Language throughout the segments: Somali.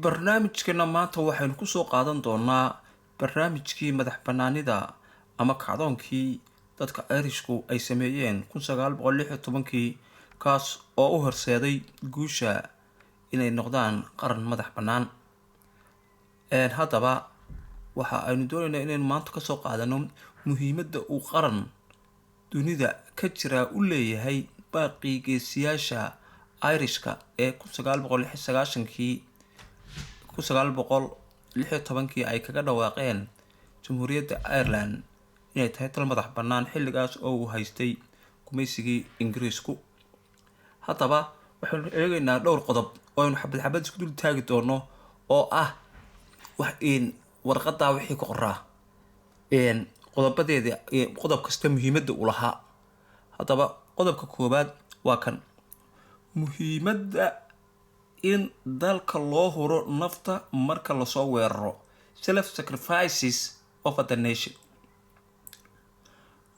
barnaamijkeena maanta waxaynu ku soo qaadan doonaa barnaamijkii madax bannaanida ama kacdoonkii dadka Irishku ay sameeyeen 1916 kaas oo u horseeday guusha inay noqdaan qaran madax bannaan. Haddaba waxa aynu doonaynaa inaynu maanta ka soo qaadano muhiimadda uu qaran dunida ka jira u leeyahay baaqii geesiyaasha Irishka ee 1916 ay kaga dhawaaqeen Jamhuuriyadda Ireland inay tahay dal madax bannaan xilligaas oo uu haystay gumaysigii Ingiriisku. Haddaba waxaynu eegaynaa dhowr qodob oo aynu xabad isku dul taagi doono oo ah warqadda wixii ku qoraa qodobadeeda qodob kasta muhiimadda u lahaa. Haddaba qodobka koowaad waa kan: muhiimadda in dalka loo huro nafta marka lasoo weeraro, self-sacrifices of the nation.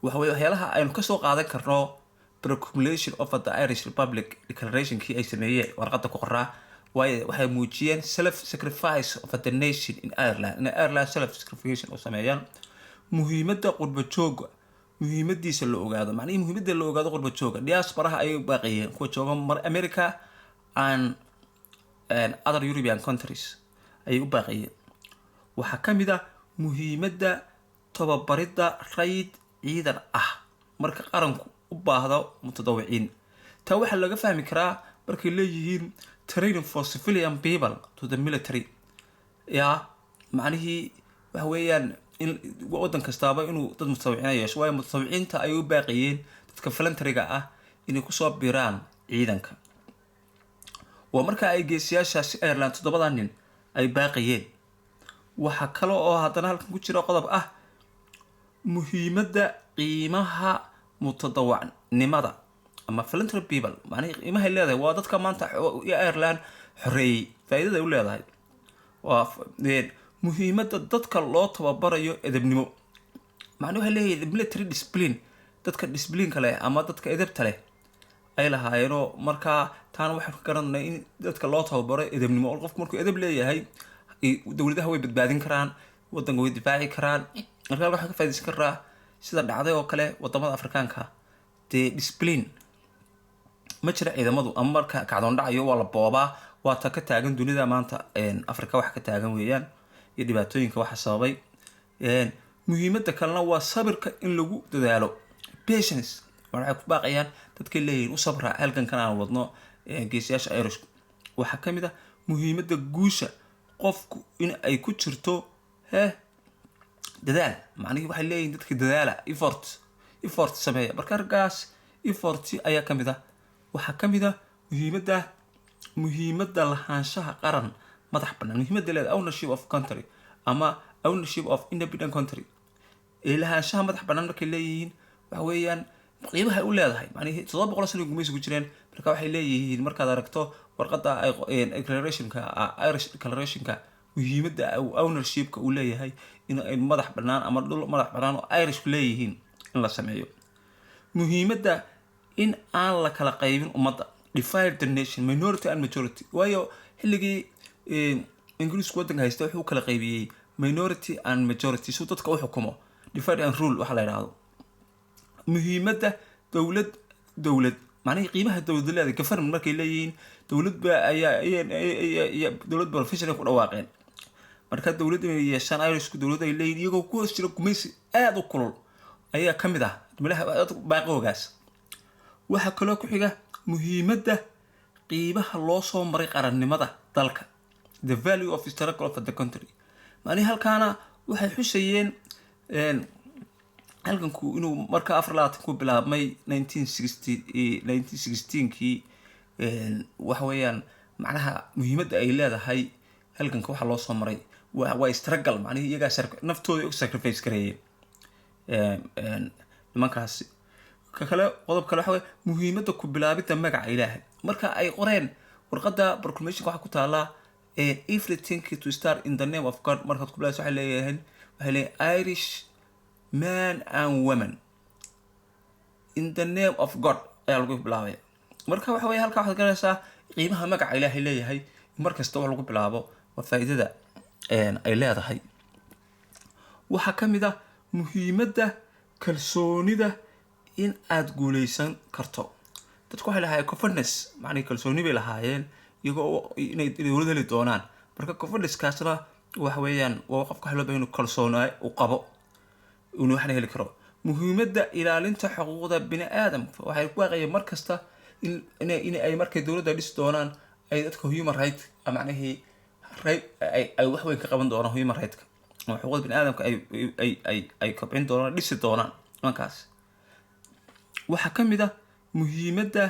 waxyaalaha aynu ka soo qaadan karno proclamation of the Irish Republic declarationkii ay sameeyeen warqadda ku qoraa waxay muujiyeen self-sacrifice of the nation in Ireland, in Ireland self-sacrifice oo sameeyaan. muhiimadda qurba jooga muhiimadiisa la ogaado, macnaheedu muhiimadda la ogaado qurba jooga diasporaha ay baaqayeen kuwa jooga America and other European countries ay u baaqayeen. waxaa ka mid ah muhiimadda tababaridda rayd ciidan ah marka qaranku u baahdo mutadawiciin. taa waxaa laga fahmi karaa markay leeyihiin training for civilian people to the military. macnihii waxa weeyaan in waddan kastaaba inuu dad mutadawiciin yeesho, waayo mutadawiciinta ay u baaqayeen dadka voluntary-ga ah inay kusoo biiraan ciidanka. waa marka ay geesiyaashaasi Ireland 7 nin ay baaqayeen. waxaa kale oo haddana halkan ku jira qodob ah muhiimadda qiimaha mutadawacnimada ama voluntary people. macnaheedu qiimaha ay leedahay waa dadka maanta Ireland xoreeyay, faa'iidada ay u leedahay. waa muhiimadda dadka loo tababarayo edebnimo. macnaheedu waxay leeyahay military discipline, dadka discipline-ka leh ama dadka edebta leh ay lahaayeenoo markaa taana waxaan ka garanay in dadka loo tababaro edebnimo. qofku markuu edeb leeyahay dowladaha way badbaadin karaan, waddanka way difaaci karaan. markaa waxaan ka faa'iidaysan karaa sida dhacday oo kale wadamada Afrikaanka dee discipline ma jira ciidamadu, ama marka kacdoon dhacayo waa la boobaa. waa ta ka taagan dunida maanta Afrika wax ka taagan weeyaan iyo dhibaatooyinka waxa sababay. muhiimadda kalena waa sabirka in lagu dadaalo, patience. waxay ku baaqayaan dadkay leeyihiin u sabra halgankan aan wadno geesiyaasha Irish. waxaa ka mid ah muhiimadda guusha qofku in ay ku jirto dadaal. macnaheedu waxay leeyihiin dadka dadaala, effort sameeya. marka raggaas effort ayaa ka mid ah. waxaa ka mid ah muhiimadda lahaanshaha qaran madax bannaan, muhiimadda leedahay ownership of country ama ownership of independent country. lahaanshaha madax bannaan markay leeyihiin waxa weeyaan qiimaha ay u leedahay. macnaheedu 700 sano gumaysi ku jireen. marka waxay leeyihiin markaad aragto warqadda declarationka Irish declarationka muhiimadda ownershipka uu leeyahay in ay madax bannaan ama dhul madax bannaan oo Irish leeyihiin in la sameeyo. muhiimadda in aan la kala qaybin ummadda, divide the nation, minority and majority. waayo xilligii Ingiriisku waddanka haysta wuxuu kala qaybiyey minority and majority si dadka u xukumo, divide and rule waxa la yiraahdo. muhiimadda dowlad macnaheedu qiimaha dowladda government markay leeyihiin dowlad professional ku dhawaaqeen. marka dowladda ay yeeshaan Irishku dowlad ay leeyihiin iyagoo ku hoos jira gumaysi aad u kulul ayaa ka mid ah meelaha baaqoogaas. waxaa kaloo ku xiga muhiimadda qiimaha loo soo maray qarannimada dalka, the value of struggle of the country. macnaheedu halkaana waxay xusayeen halganku inuu marka 4 ku bilaabmay 1916kii. waxa weeyaan macnaha muhiimadda ay leedahay halganka waxa loo soo maray waa struggle. macnaheedu iyagaa naftooda u sacrifice gareeyeen nimankaasi. qodob kale waxa weeye muhiimadda ku bilaabidda magaca Ilaahay. marka ay qoreen warqadda proclamation waxa ku taala everything to start in the name of God. markaad ku bilaabayso waxay leeyihiin Irish men and women in the name of God ayaa lagu bilaabay. marka waxa weeye halka waxaad garanaysaa qiimaha magaca Ilaahay leeyahay markasta wax lagu bilaabo waa faa'iidada ay leedahay. waxaa ka mid ah muhiimadda kalsoonida in aad guuleysan karto. dadku waxay lahaayeen confidence, macnaheedu kalsooni bay lahaayeen iyagoo inay dowlad heli doonaan. marka confidence-kaasna waxa weeyaan waa qofka waxa loo baahan inuu kalsoonaayo u qabo inuu waxna heli karo. muhiimadda ilaalinta xuquuqda bini aadamka waxay ku waaqayeen markasta in ay markay dowladda dhisi doonaan ay dadka human right macnaheedu ay wax weyn ka qaban doonaan human right-ka ama xuquuqda bini aadamka ay kobcin doonaan, dhisi doonaan markaas. waxaa ka mid ah muhiimadda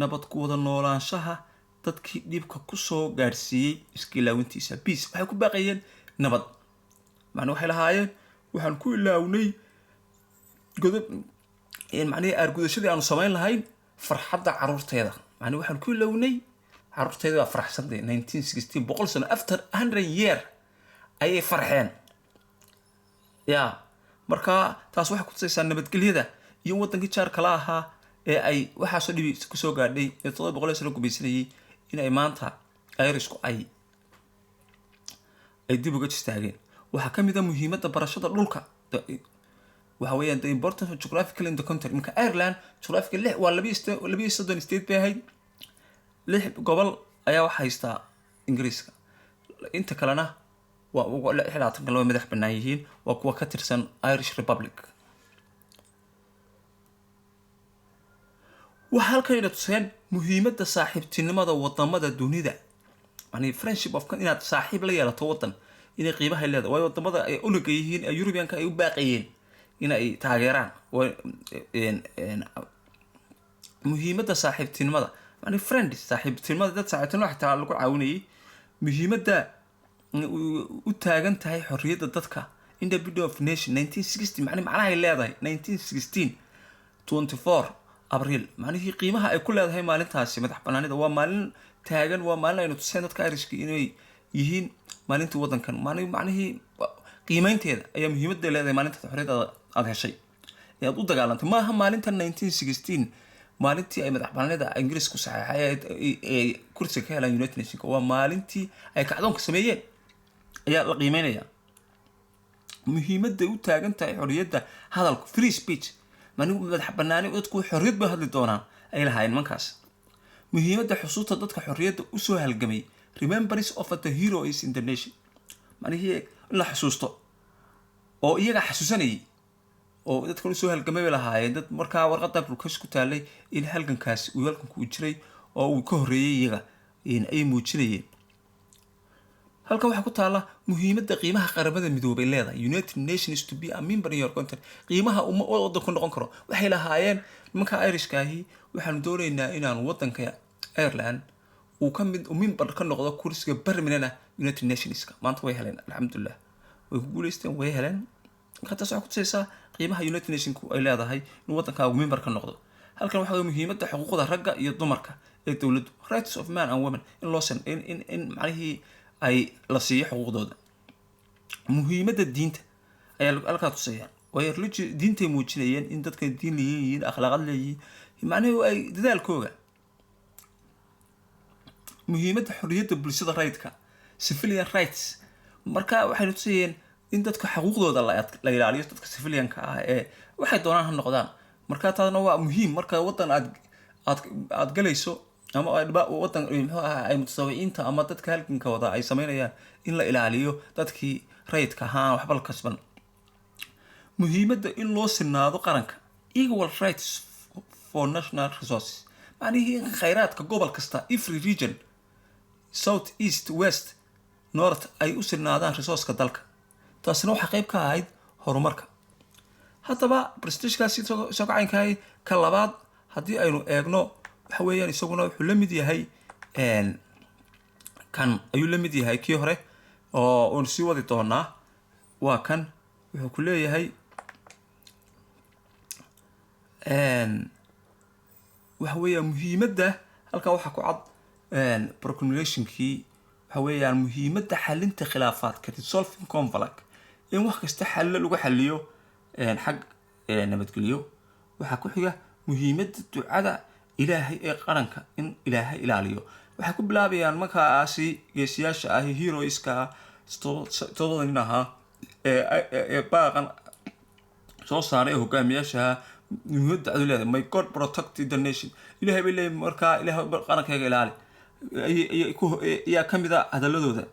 nabad ku wada noolaanshaha dadkii dhibka kusoo gaadhsiiyey iska ilaawintiisa. peace waxay ku baaqayeen nabad, macnaa waxay lahaayeen waxaan ku ilaawnay godob macnaheedu aargudashadii aanu samayn lahayn farxadda caruurteeda. macnaa waxaan ku ilaawnay caruurteeda waa faraxsantay 1916 boqol sano after 100 year ayay farxeen. marka taas waxay kutusaysaa nabadgelyada iyo wadankii jaarka la ahaa ee ay waxaasoo dhibi kusoo gaadhay ee 700 sano gubaysanayay in ay maanta Irishku ay dib uga istaageen. waxaa ka mid ah muhiimadda barashada dhulka. waxa weeyaan the importance of geographical in the country. marka Ireland geographical waa 32 state bay ahayd, 6 gobol ayaa wax haystaa Ingiriiska, inta kalena waa 16 kale madax bannaan yihiin, waa kuwa ka tirsan Irish Republic. waxaa halkan tuseen muhiimadda saaxiibtinimada wadamada dunida, yani friendship of inaad saaxiib la yeelato wadan inay qiimaha leedahay. waayo wadamada ay unuga yihiin ee European-ka ay u baaqayeen in ay taageeraan muhiimadda saaxiibtinimada, yani friends saaxiibtinimada, dad saaxiibtinimada xitaa lagu caawinayay. muhiimadda u taagan tahay xorriyadda dadka independence of nation 1960 macnaha ay leedahay 1916 24 abriil, macnihii qiimaha ay ku leedahay maalintaasi madax banaanida. waa maalin taagan, waa maalin aynu tuseen dadka Irishka inay yihiin maalintii wadankan. macnihii qiimeynteeda ayaa muhiimadda leedahay maalinta xorriyadda aad heshay ee aad u dagaalantay. maaha maalinta 1916 maalintii ay madax banaanida Ingiriisku saxeexay ee kursiga ka helaan United Nations. waa maalintii ay kacdoonka sameeyeen ayaa la qiimeynaya. muhiimadda u taagan tahay xorriyadda hadalka free speech, madax banaani dadku xorriyad bay hadli doonaan ay lahaayeen markaas. muhiimadda xusuusta dadka xorriyadda usoo halgamay, remembrance of the heroes in the nation, macnihii in la xusuusto oo iyaga xasuusanayay oo dadkan usoo halgamay bay lahaayeen. dad markaa warqadda bulkash ku taalay in halgankaasi uu halganku jiray oo uu ka horreeyay iyaga ay muujinayeen. halkan waxaa ku taala muhiimadda qiimaha qaramada midoobay leedahay, United Nations to be a member in your country. qiimaha wadanku noqon karo waxay lahaayeen nimanka Irishka ahi, waxaanu doonaynaa inaan wadanka Ireland uu ka mid member ka noqdo kursiga permanent ah United Nationska. maanta way heleen, alxamdulillah way ku guuleysteen, way heleen. marka taas waxaa ku tusaysaa qiimaha United Nationku ay leedahay in wadankaagu member ka noqdo. halkan waxaa muhiimadda xuquuqda ragga iyo dumarka ee dowladdu, rights of man and women, in loo san in macnihii ay la siiyo xuquuqdooda. muhiimadda diinta ayaa halkaa tusayaan. waayo diintay muujinayeen in dadka diin leeyihiin, akhlaaqad leeyihiin, macnaheedu ay dadaalkooga. muhiimadda xorriyadda bulshada rayidka, civilian rights, marka waxaynu tusayeen in dadka xuquuqdooda la ilaaliyo, dadka civilianka ah ee waxay doonaan ha noqdaan. marka taasna waa muhiim marka wadan aad galayso ama wadan muxuu ahaa ay mutasaawiciinta ama dadka halganka wada ay sameynayaan in la ilaaliyo dadkii rayidka ahaan waxba la kasban. muhiimadda in loo sinaado qaranka, equal rights for national resources, macnihii in khayraadka gobol kasta every region south east west north ay u sinaadaan resourceka dalka. taasina waxaa qayb ka ahayd horumarka. haddaba prestigekaasi soo kacaynkahay ka labaad haddii aynu eegno waxa weeyaan isaguna wuxuu la mid yahay kan ayuu la mid yahay kii hore oo uun sii wadi doonaa. waa kan wuxuu ku leeyahay waxa weeyaan muhiimadda halkan waxaa ku cad proclamation-kii waxa weeyaan muhiimadda xalinta khilaafaadka, resolving conflict, in wax kasta xallo lagu xaliyo xag nabadgelyo. waxaa ku xiga muhiimadda ducada ilaahay ee qaranka, in ilaahay ilaaliyo, waxay ku bilaabayaan markaasi geesiyaasha ah heroeska todobada nin ahaa ee baaqan soo saaray hogaamiyaasha muhiimada ay leedahay my god protect the nation ilaahay bay leeyahay markaa ilaahay qarankayga ilaali ayaa ka mid ah hadaladooda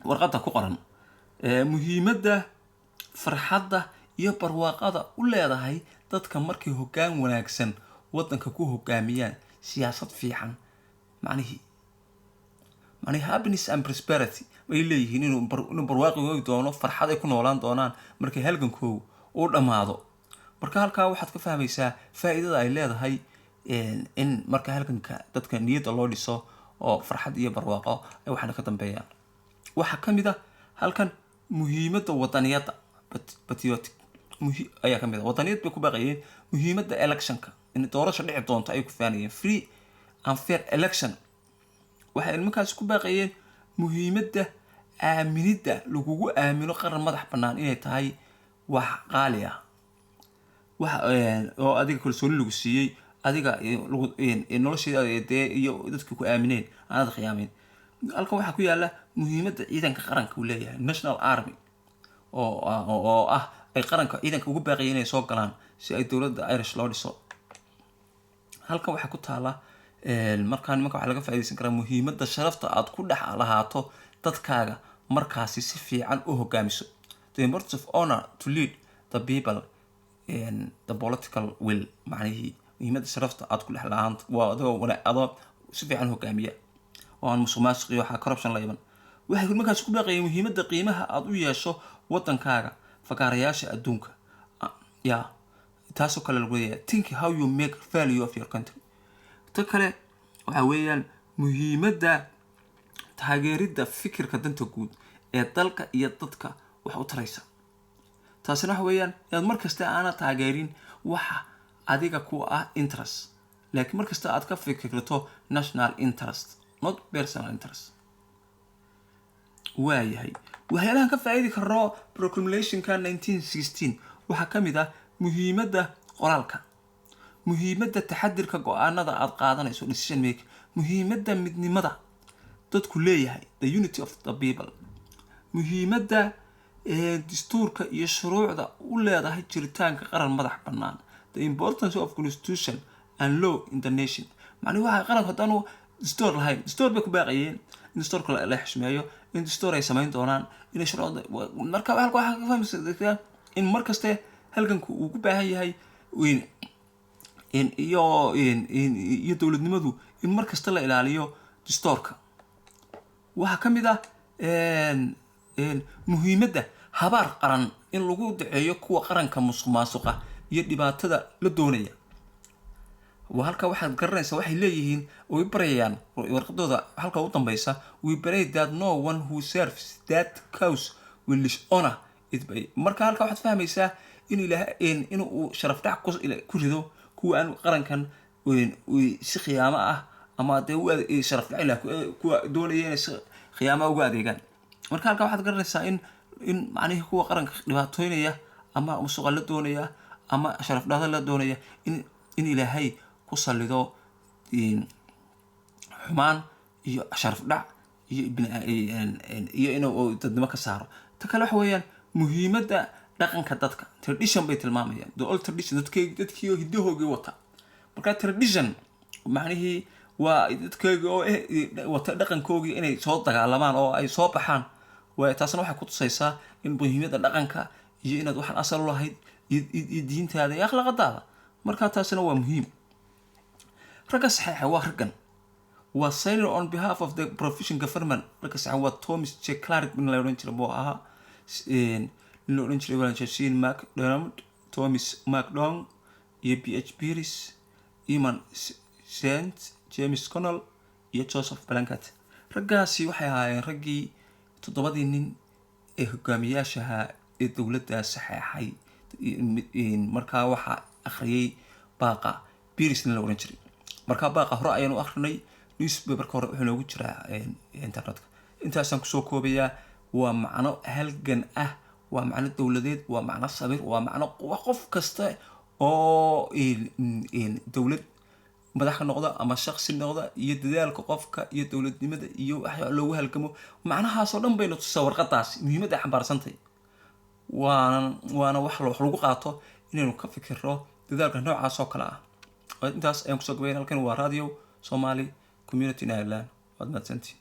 warqadda ku qoran muhiimada farxadda iyo barwaaqada u leedahay dadka markay hoggaan wanaagsan waddanka ku hogaamiyaan siyaasad fiican macnihi happiness and prosperity way leeyihiin inuu barwaaqi oogi doono farxad ay ku noolaan doonaan markay halgankoogu uu dhammaado marka halkaa waxaad ka fahmaysaa faa'iidada ay leedahay in marka halganka dadka niyadda loo dhiso oo farxad iyo barwaaqo ay waxaana ka dambeeyaan waxaa ka mid ah halkan muhiimadda wadaniyadda patriotic ayaa ka mid ah wadaniyad bay ku baaqayeen muhiimadda electionka in doorasho dhici doonto ay ku faanayeen free and fair election waxay markaas ku baaqayeen muhiimadda aaminidda lagugu aamino qaran madax bannaan inay tahay wax qaali ah wax oo adiga kalsooni lagu siiyey adiga nolosheeda dee iyo dadka ku aamineen aanad khiyaameyn halkan waxaa ku yaala muhiimadda ciidanka qaranka uu leeyahay national army oo ah ay qaranka ciidanka ugu baaqayeen inay soo galaan si ay dowladda Irish loo dhiso halkan waxaa ku taala markaa nimanka waxaa laga faa'iideysan karaa muhiimadda sharafta aad ku dhex lahaato dadkaaga markaasi si fiican u hogaamiso the importance of honor to lead the people in the political will macnihi muhiimadda sharafta aad ku dhex lahaan waa adoo si fiican hogaamiya oo aan musuqmaasuq iyo waxa corruption la iman waxay markaas ku baaqayeen muhiimadda qiimaha aad u yeesho waddankaaga fakaarayaasha adduunka taasoo kale lagu leeyahay think how you make value of your country ta kale waxa weeyaan muhiimadda taageeridda fikirka danta guud ee dalka iyo dadka wax u taraysa taasina waxa weeyaan inaad markasta aanad taageerin waxa adiga ku ah interest laakiin markasta aad ka fikirto national interest not personal interest waayahay waxyaalahan ka faa'iidi karo proclamationka 1916 waxaa ka mid ah muhiimadda qoraalka muhiimadda taxadirka go'aanada aad qaadanayso decision making muhiimadda midnimada dadku leeyahay the unity of the people muhiimadda dastuurka iyo shuruucda u leedahay jiritaanka qaran madax bannaan the importance of constitution and law in the nation macnaheedu waxa qaranka haddaanu dastuur lahayn dastuur bay ku baaqayeen in dastuurka la xishmeeyo in dastuur ay samayn doonaan inay shuruucda marka waxaa ka fahmaysaa in markaste halganku uu ku baahan yahay iyo dowladnimadu in markasta la ilaaliyo dastuurka waxaa ka mid ah muhiimadda habaar qaran in lagu daceeyo kuwa qaranka musuqmaasuqa iyo dhibaatada la doonaya waa halka waxaad garanaysaa waxay leeyihiin way barayaan warqadooda halka u dambaysa we pray that no one who serves that cause will dishonor it by marka halka waxaad fahmaysaa in ilaahay inuu sharaf dhac ku rido kuwa aan qarankan si khiyaamo ah ama dee sharaf dhac ilaa kuwa doonaya inay si khiyaamo uga adeegaan marka halka waxaad garanaysaa in macnaheedu kuwa qaranka dhibaatoynaya ama musuqa la doonaya ama sharaf dhac la doonaya in ilaahay ku salido xumaan iyo sharaf dhac iyo inuu dadnimo ka saaro ta kale waxa weeyaan muhiimadda dhaqanka dadka tradition bay tilmaamayaan the old tradition dadkii hidahoogii wata marka tradition macnihii waa dadkooga oo wata dhaqankoogii inay soo dagaalamaan oo ay soo baxaan waa taasna waxay ku tusaysaa in muhiimadda dhaqanka iyo inaad waxaan asal u lahayd iyo diintaada iyo akhlaaqadaada marka taasina waa muhiim ragga saxiixa waa raggan waa signer on behalf of the provision government ragga saxiixa waa Thomas J. Clark in la oran jiray buu ahaa in la oran jiray Valentine McDonald Thomas McDonald iyo PH Pierce Eman Saint James Connell iyo Joseph Blanket raggaasi waxay ahaayeen raggii toddobadii nin ee hogaamiyaashaha ee dowladda saxeexay markaa waxaa akhriyay baaqa Pierce in la oran jiray markaa baaqa hore ayaanu akhrinay newspaperka hore wuxuu noogu jiraa internetka intaasaan kusoo koobayaa waa macno halgan ah waa macno dowladeed waa macno sabir waa macno qof kasta oo dowlad madax ka noqda ama shakhsi noqda iyo dadaalka qofka iyo dowladnimada iyo wax loogu halgamo macnahaas oo dhan bayna tusaa warqadaas muhiimadda ay xambaarsantahay waana wax lagu qaato inaynu ka fikirro dadaalka noocaas oo kale ah intaas ayaan kusoo gabayn halkan waa radio Somali Community in Ireland waad mahadsantihiin